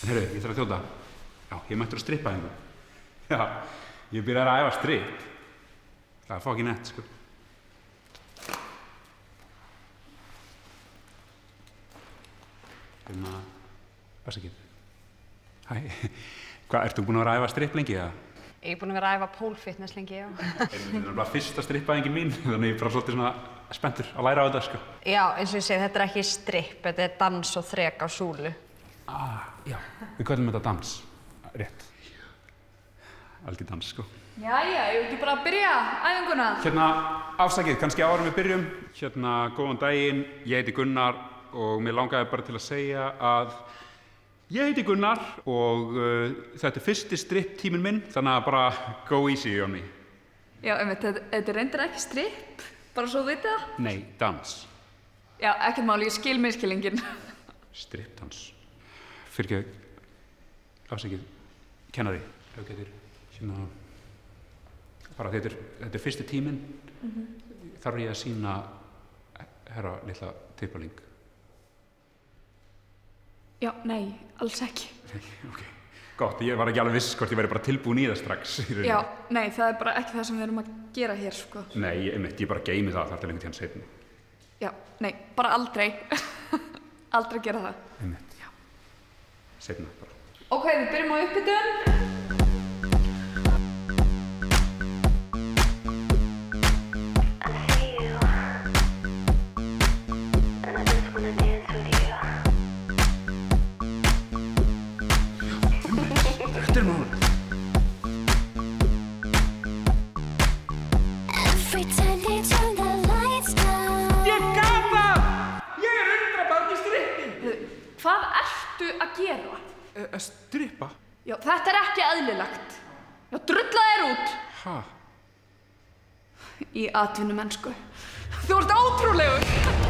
Heyrðu, ég þarf að þjóta. Já, ég mættur að strippa hengu. Já, ég byrjar að æfa stripp. Það er fucking nett, sko. Afsakið. Hæ, hvað, ertu búin að vera að æfa stripp lengi, eða? Ég er búin að vera að æfa pole fitness lengi, já. Þetta er bara fyrsta strippaæfingin mín, þannig ég er bara svolítið svona spenntur að læra á þetta, sko. Já, eins og ég segi, þetta er ekki stripp, þetta er dans og þrek á súlu. Já, við köllum þetta dans. Rétt. Algjör dans, sko. Jæja, ég vil ekki bara byrja æfinguna. Hérna, afsakið, kannski áður en við byrjum. Hérna, góðan daginn, ég heiti Gunnar og mér langaði bara til að segja að ég heiti Gunnar og þetta er fyrsti stripptíminn minn, þannig að bara go easy on me. Já, þetta er reyndar ekki stripp, bara svo vitið það. Nei, dans. Já, ekkert máli, ég skil misskilningin. Strippdans. Fyrirgefðu, afsakið, kennari, ef þú getur, hérna, bara þetta er fyrsti tíminn, þarf ég að sýna herra litla tippaling. Já, nei, alls ekki. Nei, ok. Gott, ég var ekki alveg viss hvort ég væri bara tilbúin í það strax. Já, nei, það er bara ekki það sem við erum að gera hér, sko. Nei, ég bara geymi það þar til einhvern tíðan seinna. Já, nei, bara aldrei. Aldrei gera það. Einmitt. Já. Seinna bara. Ok, við byrjum á upphitun. Þetta er málið. Ég gat það! Ég er 100% í strippi! Hvað ertu að gera? Að strippa? Já, þetta er ekki eðlilegt. Já, drulla þér út. Ha? Í atvinnumennsku. Þú ert ótrúlegur.